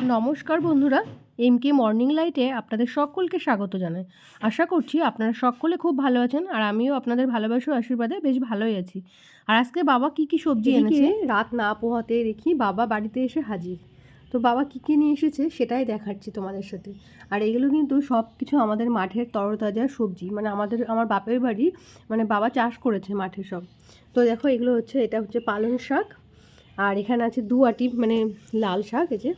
নমস্কার বন্ধুরা, এমকে মর্নিং লাইটে আপনাদের সকলকে স্বাগত জানাই। আশা করছি আপনারা সকলে খুব ভালো আছেন, আর আমিও আপনাদের ভালোবাসা ও আশীর্বাদে বেশ ভালোই আছি। আর আজকে বাবা কি সবজি এনেছে রাত না পোহাতে দেখি বাবা বাড়িতে এসে হাজির। তো বাবা কি নিয়ে এসেছে সেটাই দেখাচ্ছি তোমাদের সাথে। আর এগুলো কিন্তু সব কিছু আমাদের মাঠের তরতাজা সবজি, মানে আমার বাপের বাড়ি, মানে বাবা চাষ করেছে মাঠে সব। তো দেখো এগুলো হচ্ছে, এটা হচ্ছে পালং শাক, আর এখানে আছে দু আটি মানে লাল শাক, এই যে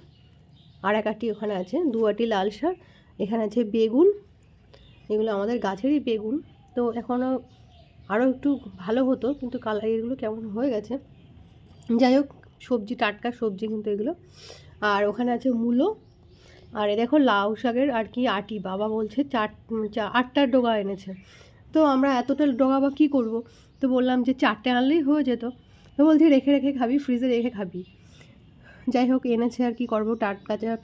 আর এক আটি ওখানে আছে, দু আটি লাল শাক। এখানে আছে বেগুন, এগুলো আমাদের গাছেরই বেগুন। তো এখনও আরও একটু ভালো হতো, কিন্তু কালার এগুলো কেমন হয়ে গেছে। যাই হোক, সবজি টাটকা সবজি কিন্তু এগুলো। আর ওখানে আছে মূলো, আর এ দেখো লাউ শাকের আর কি আটি, বাবা বলছে 8টা ডগা এনেছে। তো আমরা এতটা ডগা বা কী করবো, তো বললাম যে 4টে আনলেই হয়ে যেত। তো বলছি রেখে রেখে খাবি, ফ্রিজে রেখে খাবি। যাই হোক, এনেছে আর কি করবো,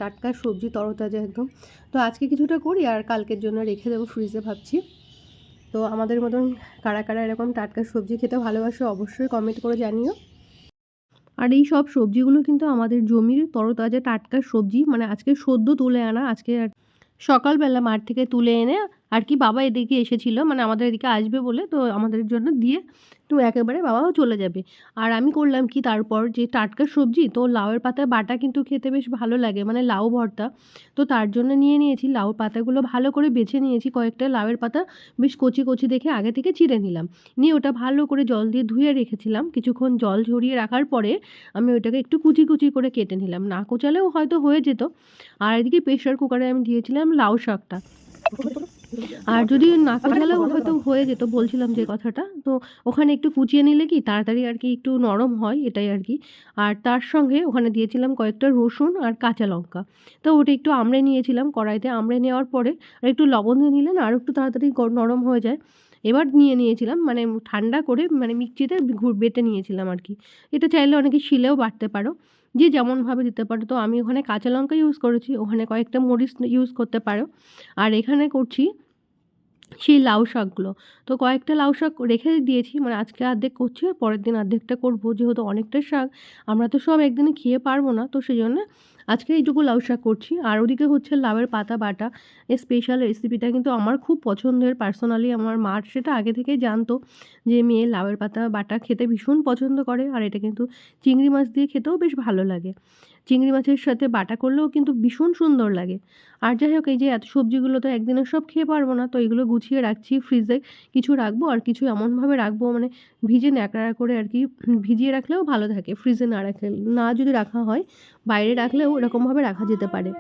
টাটকা সবজি তরতাজা একদম। তো আজকে কিছুটা করি আর কালকের জন্য রেখে দেবো ফ্রিজে ভাবছি। তো আমাদের মতন কারা কারা এরকম টাটকা সবজি খেতে ভালোবাসো অবশ্যই কমেন্ট করে জানিও। আর এই সব সবজিগুলো কিন্তু আমাদের জমির তরতাজা টাটকা সবজি, মানে আজকে সদ্য তুলে আনা, আজকে সকালবেলা মাঠ থেকে তুলে এনে আর কি বাবা এদিকে এসেছিল, মানে আমাদের এদিকে আসবে বলে, তো আমাদের জন্য দিয়ে তো একেবারে বাবাও চলে যাবে। আর আমি করলাম কি, তারপর যে টাটকা সবজি, তো লাউয়ের পাতা বাটা কিন্তু খেতে বেশ ভালো লাগে, মানে লাউ ভর্তা। তো তার জন্য নিয়েছি লাউর পাতাগুলো ভালো করে বেছে নিয়েছি, কয়েকটা লাউয়ের পাতা বেশ কচি কচি দেখে আগে থেকে চিড়ে নিলাম। নিয়ে ওটা ভালো করে জল দিয়ে ধুয়ে রেখেছিলাম, কিছুক্ষণ জল ঝরিয়ে রাখার পরে আমি ওইটাকে একটু কুচি কুচি করে কেটে নিলাম, না কোচালেও হয়তো হয়ে যেত। আর এদিকে প্রেশার কুকারে আমি দিয়েছিলাম লাউ শাকটা। আর যদি না কোচালেও হয়তো হয়ে যেত, বলছিলাম যে কথাটা, তো ওখানে একটু কুচিয়ে নিলে কি তাড়াতাড়ি আর কি একটু নরম হয়, এটাই আর কি। আর তার সঙ্গে ওখানে দিয়েছিলাম কয়েকটা রসুন আর কাঁচা লঙ্কা। তো ওটা একটু আমড়ে নিয়েছিলাম কড়াইতে, আমড়ে নেওয়ার পরে আর একটু লবণ দিয়ে নিলে না আর একটু তাড়াতাড়ি নরম হয়ে যায়। এবার নিয়েছিলাম, মানে ঠান্ডা করে, মানে মিক্সিতে বেটে নিয়েছিলাম আর কি। এটা চাইলে অনেকে শিলেও বাটতে পারো, যে যেমনভাবে দিতে পারো। তো আমি ওখানে কাঁচা লঙ্কা ইউজ করেছি, ওখানে কয়েকটা মরিচ ইউজ করতে পারো। আর এখানে করছি সেই লাউ শাকগুলো। তো কয়েকটা লাউ শাক রেখে দিয়েছি, মানে আজকে অর্ধেক করছি, পরের দিন অর্ধেকটা করব, যেহেতু অনেকটা শাক আমরা তো সব একদিনে খেয়ে পারবো না, তো সেই জন্য আজকে এইটুকু লাউ শাক করছি। আর ওদিকে হচ্ছে লাউয়ের পাতা বাটা, এই স্পেশাল রেসিপিটা কিন্তু আমার খুব পছন্দের। পার্সোনালি আমার মা সেটা আগে থেকেই জানতো যে মেয়ে লাউয়ের পাতা বাটা খেতে ভীষণ পছন্দ করে, আর এটা কিন্তু চিংড়ি মাছ দিয়ে খেতেও বেশ ভালো লাগে। চিংড়ি মাছের সাথে বাটা করলেও কিন্তু ভীষণ সুন্দর লাগে। আর যাই হোক, এই যে এত সবজিগুলো তো একদিনে সব খেয়ে পারবো না, তো এগুলো গুছিয়ে রাখছি ফ্রিজে। কিছু রাখবো আর কিছু এমনভাবে রাখবো, মানে ভিজে ন্যাকড়া করে আর কি, ভিজিয়ে রাখলেও ভালো থাকে। ফ্রিজে না যদি রাখা হয়, বাইরে রাখলেও এরকমভাবে রাখা যেতে পারে।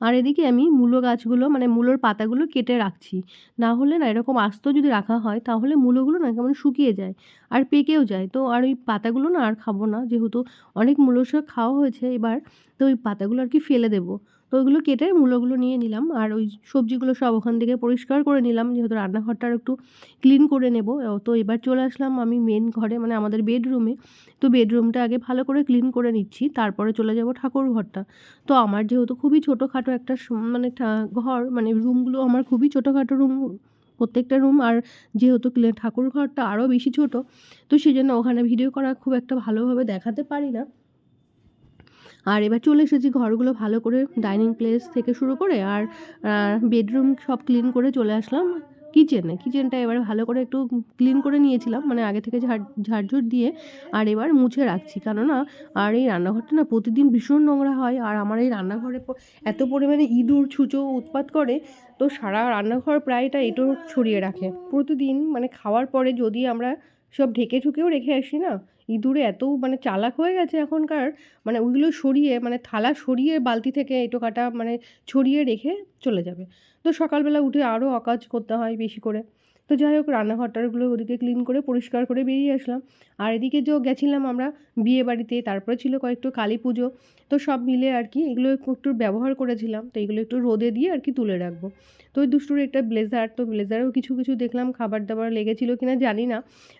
আর এদিকে আমি মূলো গাছগুলো, মানে মূলোর পাতাগুলো কেটে রাখছি। না হলে না এরকম আস্ত যদি রাখা হয় তাহলে মূলোগুলো না কেমন শুকিয়ে যায় আর পেকেও যায়। তো আর ওই পাতাগুলো না আর খাবো না, যেহেতু অনেক মূলো শাক খাওয়া হয়েছে এবার, তো ওই পাতাগুলো আর কি ফেলে দেবো। তো ওইগুলো কেটে মূলোগুলো নিয়ে নিলাম, আর ওই সবজিগুলো সব ওখান থেকে পরিষ্কার করে নিলাম, যেহেতু রান্নাঘরটা আর একটু ক্লিন করে নেব। তো এবার চলে আসলাম আমি মেন ঘরে, মানে আমাদের বেডরুমে। তো বেডরুমটা আগে ভালো করে ক্লিন করে নিচ্ছি, তারপরে চলে যাব ঠাকুর ঘরটা। তো আমার যেহেতু খুবই ছোটোখাটো একটা মানে ঘর, মানে রুমগুলো আমার খুবই ছোটোখাটো রুম, প্রত্যেকটা রুম। আর যেহেতু ঠাকুর ঘরটা আরও বেশি ছোট, তো সেই জন্য ওখানে ভিডিও করা খুব একটা ভালোভাবে দেখাতে পারি না। আর এবার চলে এসেছি ঘরগুলো ভালো করে, ডাইনিং প্লেস থেকে শুরু করে আর বেডরুম সব ক্লিন করে চলে আসলাম কিচেনটা এবারে ভালো করে একটু ক্লিন করে নিয়েছিলাম, মানে আগে থেকে ঝাড়ঝুড় দিয়ে। আর এবার মুছে রাখছি, কেননা আর এই রান্নাঘরটা না প্রতিদিন ভীষণ নোংরা হয়, আর আমার এই রান্নাঘরে এত পরিমাণে ইঁদুর ছুঁচো উৎপাত করে, তো সারা রান্নাঘর প্রায়টা এঁটো ছড়িয়ে রাখে প্রতিদিন। মানে খাওয়ার পরে যদি আমরা সব ঢেকে ঢুকেও রেখে আসি না, ইঁদুরে এত মানে চালাক হয়ে গেছে এখনকার, মানে ওইগুলো সরিয়ে, মানে থালা সরিয়ে বালতি থেকে এঁটো কাটা মানে ছড়িয়ে রেখে চলে যাবে। তো সকালবেলা উঠে আরও অকাজ করতে হয় বেশি করে। তো যাই হোক, রান্নাঘরটারগুলো ওদিকে ক্লিন করে পরিষ্কার করে বেরিয়ে আসলাম। আর এদিকে গেছিলাম আমরা বিয়ে বাড়িতে, তারপরে ছিল কয়েকটা কালী পুজো। তো সব মিলে আর কি এগুলো একটু ব্যবহার করেছিলাম, তো এগুলো একটু রোদে দিয়ে আর কি তুলে রাখবো। তো ওই দুষ্টুর একটা ব্লেজার, তো ব্লেজারেও কিছু দেখলাম খাবার দাবার লেগেছিল কিনা জানি না।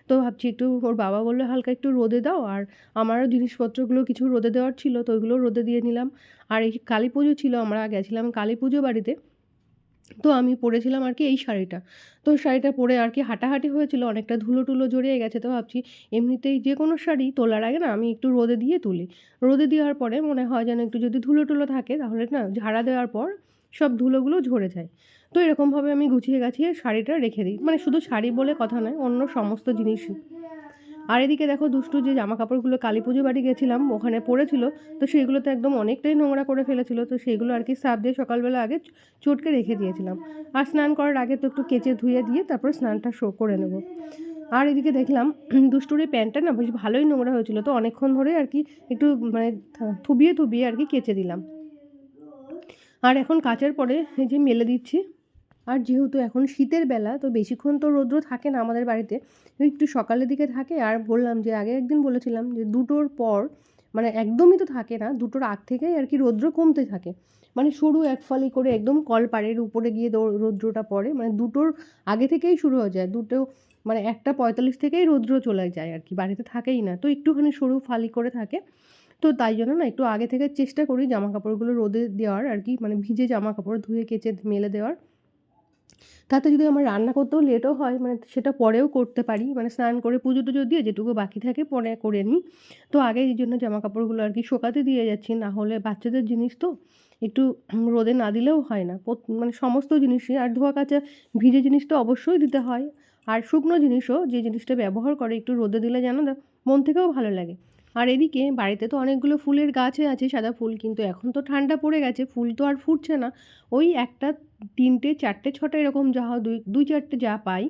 তো ভাবছি একটু, ওর বাবা বললো হালকা একটু রোদে দাও, আর আমারও জিনিসপত্রগুলো কিছু রোদে দেওয়ার ছিল, তো ওইগুলো রোদে দিয়ে নিলাম। আর এই কালী পুজো ছিল, আমরা গেছিলাম কালী পুজো বাড়িতে। তো আমি পরেছিলাম আর কি এই শাড়িটা। তো শাড়িটা পরে আর কি হাঁটাহাঁটি হয়েছিল, অনেকটা ধুলো-টুলো জড়িয়ে গেছে। তো ভাবছি এমনিতেই যেকোনো শাড়ি তোলার আগে না আমি একটু রোদে দিয়ে তুলি। রোদে দেওয়ার পরে মনে হয় যেন একটু যদি ধুলো-টুলো থাকে তাহলে না ঝাড়া দেওয়ার পর সব ধুলোগুলো ঝরে যায়। তো এরকমভাবে আমি গুছিয়ে গাছিয়ে শাড়িটা রেখে দিই। মানে শুধু শাড়ি বলে কথা নয়, অন্য সমস্ত জিনিসই। আর এদিকে দেখো দুষ্টু যে জামাকাপড়গুলো কালীপুজো বাড়ি গেছিলাম ওখানে পড়েছিল, তো সেগুলো তো একদম অনেকটাই নোংরা করে ফেলেছিল। তো সেগুলো আর কি সার্ফ দিয়ে সকালবেলা আগে চটকে রেখে দিয়েছিলাম। আর স্নান করার আগে তো একটু কেচে ধুয়ে দিয়ে তারপর স্নানটা করে নেব। আর এদিকে দেখলাম দুষ্টুর এই প্যান্টটা না বেশ ভালোই নোংরা হয়েছিল। তো অনেকক্ষণ ধরে আর কি একটু মানে থুবিয়ে আর কি কেচে দিলাম। আর এখন কাচার পরে এই যে মেলে দিচ্ছি। আর যেহেতু এখন শীতের বেলা তো বেশিক্ষণ তো রৌদ্র থাকে না আমাদের বাড়িতে, একটু সকালের দিকে থাকে। আর বললাম যে আগে একদিন বলেছিলাম যে 2টোর পর মানে একদমই তো থাকে না, 2টোর আগ থেকেই আর কি রৌদ্র কমতে থাকে। মানে সরু এক ফালি করে একদম কলপাড়ের উপরে গিয়ে রৌদ্রটা পড়ে, মানে 2টোর আগে থেকেই শুরু হয়ে যায়। 2টো মানে 1:45 থেকেই রৌদ্র চলে যায় আর কি, বাড়িতে থাকেই না। তো একটুখানি সরু ফালি করে থাকে। তো তাই জন্য না একটু আগে থেকে চেষ্টা করি জামাকাপড়গুলো রোদে দেওয়ার আর কি, মানে ভিজে জামাকাপড় ধুয়ে কেচে মেলে দেওয়ার। তাতে যদি আমার রান্না করতেও লেটও হয় মানে সেটা পরেও করতে পারি, মানে স্নান করে পুজো-টুজো দিয়ে যেটুকু বাকি থাকে পরে করে নিই। তো আগে এই জন্য জামাকাপড়গুলো আর কি শোকাতে দিয়ে যাচ্ছি, না হলে বাচ্চাদের জিনিস তো একটু রোদে না দিলেও হয় না। মানে সমস্ত জিনিসই, আর ধোয়া কাচা ভিজে জিনিস তো অবশ্যই দিতে হয়। আর শুকনো জিনিসও যে জিনিসটা ব্যবহার করে একটু রোদে দিলে যেন মন থেকেও ভালো লাগে। আর এদিকে বাড়িতে তো অনেকগুলো ফুলের গাছই আছে সাদা ফুল, কিন্তু এখন তো ঠান্ডা পড়ে গেছে, ফুল তো আর ফুটছে না। ওই একটা 3টে 4টে 6টা এরকম যা হয় 2-4টে যা পাই,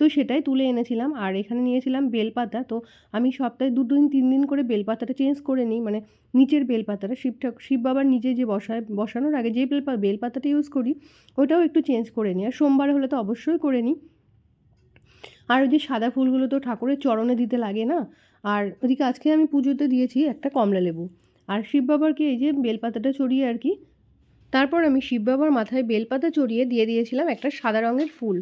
তো সেটাই তুলে এনেছিলাম। আর এখানে নিয়েছিলাম বেলপাতা। তো আমি সপ্তাহে 2 দিন 3 দিন করে বেলপাতাটা চেঞ্জ করে নিই। মানে নিচের বেলপাতাটা শিব বাবার নিচে যে বসানোর আগে যে বেলপাতাটা ইউজ করি ওটাও একটু চেঞ্জ করে নিই। আর সোমবার হলে তো অবশ্যই করে নিই। আর ওই যে সাদা ফুলগুলো তো ঠাকুরের চরণে দিতে লাগে না। আর ওদিকে আজকে আমি পুজোতে দিয়েছি একটা কমলালেবু। আর শিব বাবাকে এই যে বেলপাতাটা চড়িয়ে আর কি, তারপর আমি শিব বাবার মাথায় বেলপাতা চড়িয়ে দিয়ে দিয়েছিলাম একটা সাদা রঙের ফুল।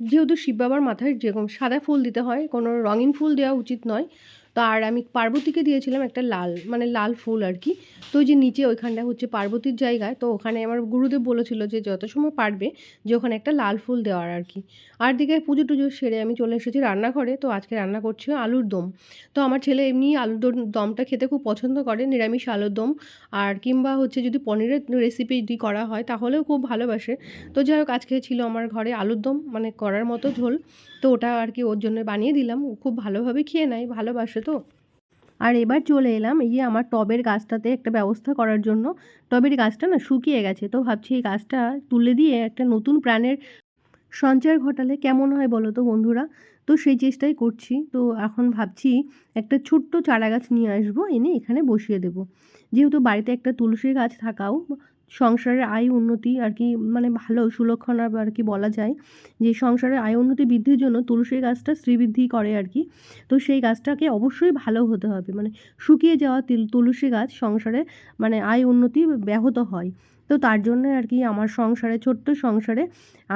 যেহেতু শিব বাবার মাথায় যেরকম সাদা ফুল দিতে হয়, কোনো রঙিন ফুল দেওয়া উচিত নয়। তো আর আমি পার্বতীকে দিয়েছিলাম একটা লাল, মানে লাল ফুল আর কি। তো ওই যে নিচে ওইখানটা হচ্ছে পার্বতীর জায়গায়, তো ওখানে আমার গুরুদেব বলেছিল যে যত সময় পারবে যে ওখানে একটা লাল ফুল দেওয়ার আর কি। আর দিকে পুজো-টুজো সেরে আমি চলে এসেছি রান্নাঘরে। তো আজকে রান্না করছি আলুর দম। তো আমার ছেলে এমনি আলুর দমটা খেতে খুব পছন্দ করে, নিরামিষ আলুর দম। আর কিংবা হচ্ছে যদি পনিরের রেসিপি যদি করা হয় তাহলেও খুব ভালোবাসে। তো যাই হোক আজকে ছিল আমার ঘরে আলুর দম, মানে করার মতো ঝোল। তো ওটা আর কি ওর জন্য বানিয়ে দিলাম। ও খুব ভালোভাবে খেয়ে নেয়, ভালোবাসে তো। আর এবার চলে এলাম এই যে আমার টবের গাছটাতে একটা ব্যবস্থা করার জন্য। টবের গাছটা না শুকিয়ে গেছে। তো ভাবছি এই গাছটা তুলে দিয়ে একটা নতুন প্রাণের সঞ্চার ঘটালে কেমন হয় বলো তো বন্ধুরা? তো সেই চেষ্টাই করছি। তো এখন ভাবছি একটা ছোট্ট চারাগাছ নিয়ে আসবো, এনে এখানে বসিয়ে দেবো। যেহেতু বাড়িতে একটা তুলসী গাছ থাকাও সংসারের আয় উন্নতি আর কি, মানে ভালো সুলক্ষণা আর কি বলা যায় যে সংসারের আয় উন্নতি বৃদ্ধির জন্য তুলসী গাছটা শ্রীবৃদ্ধি করে আর কি। তো সেই গাছটাকে অবশ্যই ভালো হতে হবে, মানে শুকিয়ে যাওয়া তুলসী গাছ সংসারে মানে আয় উন্নতি ব্যাহত হয়। তো তার জন্য আর কি আমার সংসারে, ছোট্ট সংসারে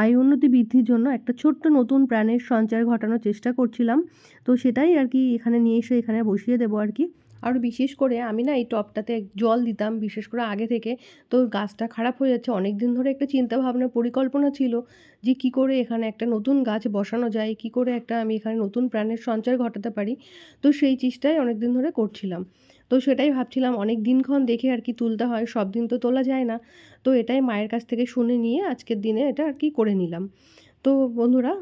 আয় উন্নতি বৃদ্ধির জন্য একটা ছোট্ট নতুন প্রাণের সঞ্চার ঘটানোর চেষ্টা করছিলাম। তো সেটাই আর কি এখানে নিয়ে এসে এখানে বসিয়ে দেবো আর কি। আর বিশেষ করে আমি না এই টবটাতে জল দিতাম বিশেষ করে আগে থেকে। তো গাছটা খারাপ হয়ে যাচ্ছে, অনেক দিন ধরে একটা চিন্তাভাবনা পরিকল্পনা ছিল যে কী করে এখানে একটা নতুন গাছ বসানো যায়, কী করে একটা আমি এখানে নতুন প্রাণের সঞ্চার ঘটাতে পারি। তো সেই চেষ্টাই অনেক দিন ধরে করছিলাম। তো সেটাই ভাবছিলাম, অনেক দিনক্ষণ দেখে আর কি তুলতে হয়, সব দিন তো তোলা যায় না। তো এটাই মায়ের কাছ থেকে শুনে নিয়ে আজকের দিনে এটা আর কি করে নিলাম। তো বন্ধুরা,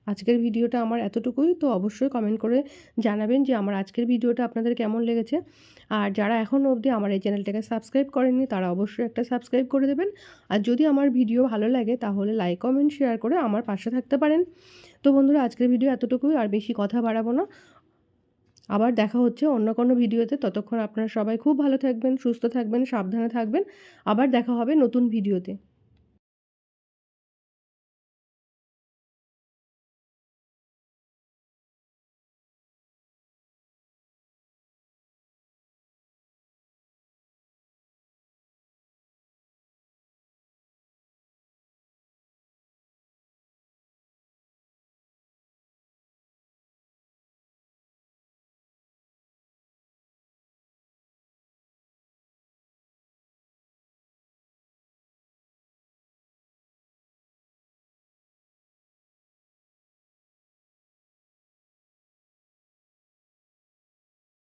আজকের ভিডিওটা আমার এতটুকুই। তো অবশ্যই কমেন্ট করে জানাবেন যে আমার আজকের ভিডিওটা আপনাদের কেমন লেগেছে। আর যারা এখনও অবধি আমার এই চ্যানেলটাকে সাবস্ক্রাইব করেননি তারা অবশ্যই একটা সাবস্ক্রাইব করে দেবেন। আর যদি আমার ভিডিও ভালো লাগে তাহলে লাইক, কমেন্ট, শেয়ার করে আমার পাশে থাকতে পারেন। তো বন্ধুরা, আজকের ভিডিও এতটুকুই, আর বেশি কথা বাড়াবো না। আবার দেখা হচ্ছে অন্য কোনো ভিডিওতে। ততক্ষণ আপনারা সবাই খুব ভালো থাকবেন, সুস্থ থাকবেন, সাবধানে থাকবেন। আবার দেখা হবে নতুন ভিডিওতে।